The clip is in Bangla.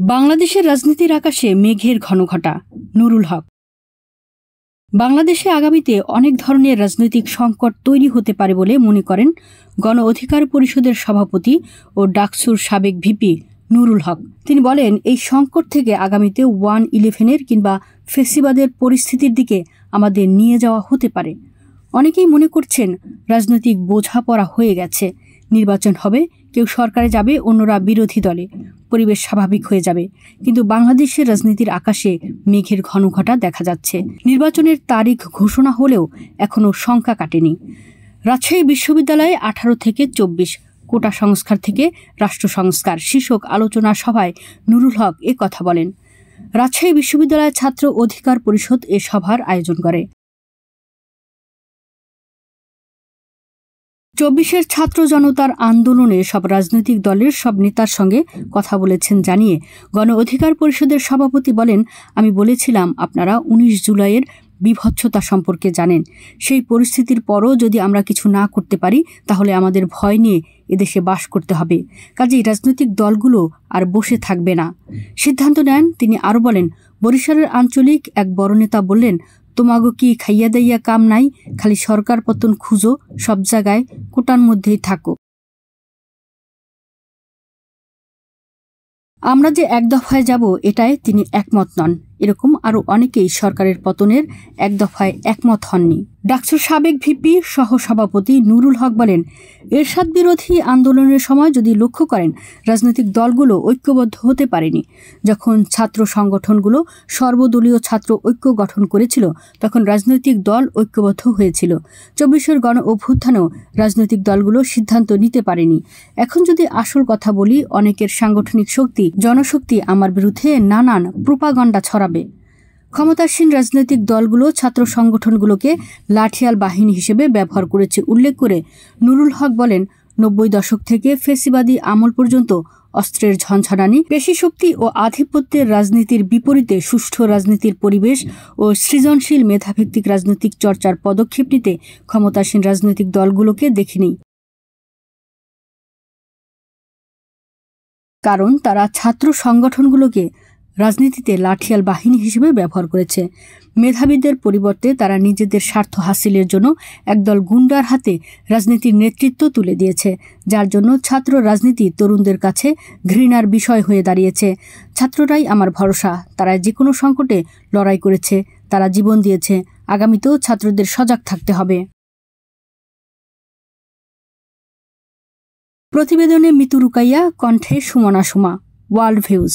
বাংলাদেশের রাজনীতির আকাশে মেঘের ঘনঘটা। নুরুল হক। বাংলাদেশে আগামীতে অনেক ধরনের রাজনৈতিক সংকট তৈরি হতে পারে বলে মনে করেন গণ অধিকার পরিষদের সভাপতি ও ডাকসুর সাবেক ভিপি নুরুল হক। তিনি বলেন, এই সংকট থেকে আগামীতে 1-11 কিংবা ফেসিবাদের পরিস্থিতির দিকে আমাদের নিয়ে যাওয়া হতে পারে। অনেকেই মনে করছেন রাজনৈতিক বোঝাপড়া হয়ে গেছে, নির্বাচন হবে, কেউ সরকারে যাবে, অন্যরা বিরোধী দলে, পরিবেশ স্বাভাবিক হয়ে যাবে। কিন্তু বাংলাদেশের রাজনীতির আকাশে মেঘের ঘনঘটা দেখা যাচ্ছে। নির্বাচনের তারিখ ঘোষণা হলেও এখনও শঙ্কা কাটেনি। রাজশাহী বিশ্ববিদ্যালয়ে 18 থেকে 24 কোটা সংস্কার থেকে রাষ্ট্র সংস্কার শীর্ষক আলোচনা সভায় নুরুল হক এ কথা বলেন। রাজশাহী বিশ্ববিদ্যালয় ছাত্র অধিকার পরিষদ এ সভার আয়োজন করে। 24 ছাত্র জনতার আন্দোলনে সব রাজনৈতিক দলের সব নেতার সঙ্গে কথা বলেছেন জানিয়ে গণ অধিকার পরিষদের সভাপতি বলেন, আমি বলেছিলাম আপনারা 19 জুলাইয়ের বিভৎসতা সম্পর্কে জানেন। সেই পরিস্থিতির পরও যদি আমরা কিছু না করতে পারি তাহলে আমাদের ভয় নিয়ে এদেশে বাস করতে হবে। কাজেই রাজনৈতিক দলগুলো আর বসে থাকবে না, সিদ্ধান্ত নেন। তিনি আরও বলেন, বরিশালের আঞ্চলিক এক বড় নেতা বললেন, তোমাগো কি খাইয়া দাইয়া কাম নাই, খালি সরকার পতন খুঁজো, সব জায়গায় কোটার মধ্যেই থাকো। আমরা যে এক দফায় যাব এটায় তিনি একমত নন। এরকম আরও অনেকেই সরকারের পতনের এক দফায় একমত হননি। ডাকসুর সাবেক ভিপি সহসভাপতি নুরুল হক বলেন, এরশাদ বিরোধী আন্দোলনের সময় যদি লক্ষ্য করেন, রাজনৈতিক দলগুলো ঐক্যবদ্ধ হতে পারেনি। যখন ছাত্র সংগঠনগুলো সর্বদলীয় ছাত্র ঐক্য গঠন করেছিল তখন রাজনৈতিক দল ঐক্যবদ্ধ হয়েছিল। 24 গণ অভ্যুত্থানেও রাজনৈতিক দলগুলো সিদ্ধান্ত নিতে পারেনি। এখন যদি আসল কথা বলি, অনেকের সাংগঠনিক শক্তি, জনশক্তি আমার বিরুদ্ধে নানান প্রোপাগান্ডা ছড়াবে। ক্ষমতাসীন রাজনৈতিক দলগুলো ছাত্র সংগঠনগুলোকে লাঠিয়াল বাহিনী হিসেবে ব্যবহার করেছে উল্লেখ করে নুরুল হক বলেন, 90 দশক থেকে ফেসিবাদী আমল পর্যন্ত অস্ত্রের ঝনঝনানি, পেশিশক্তি ও আধিপত্যের রাজনীতির বিপরীতে সুষ্ঠু রাজনীতির পরিবেশ ও সৃজনশীল মেধাভিত্তিক রাজনৈতিক চর্চার পদক্ষেপ নিতে ক্ষমতাসীন রাজনৈতিক দলগুলোকে দেখিনি। কারণ তারা ছাত্র সংগঠনগুলোকে রাজনীতিতে লাঠিয়াল বাহিনী হিসেবে ব্যবহার করেছে। মেধাবীদের পরিবর্তে তারা নিজেদের স্বার্থ হাসিলের জন্য একদল গুন্ডার হাতে রাজনীতির নেতৃত্ব তুলে দিয়েছে, যার জন্য ছাত্র রাজনীতি তরুণদের কাছে ঘৃণার বিষয় হয়ে দাঁড়িয়েছে। ছাত্ররাই আমার ভরসা, তারা যে কোনো সংকটে লড়াই করেছে, তারা জীবন দিয়েছে। আগামীতেও ছাত্রদের সজাগ থাকতে হবে। প্রতিবেদনে মিতু রুকাইয়া, কণ্ঠে সুমনা সুমা, ওয়ার্ল্ড ভিউজ।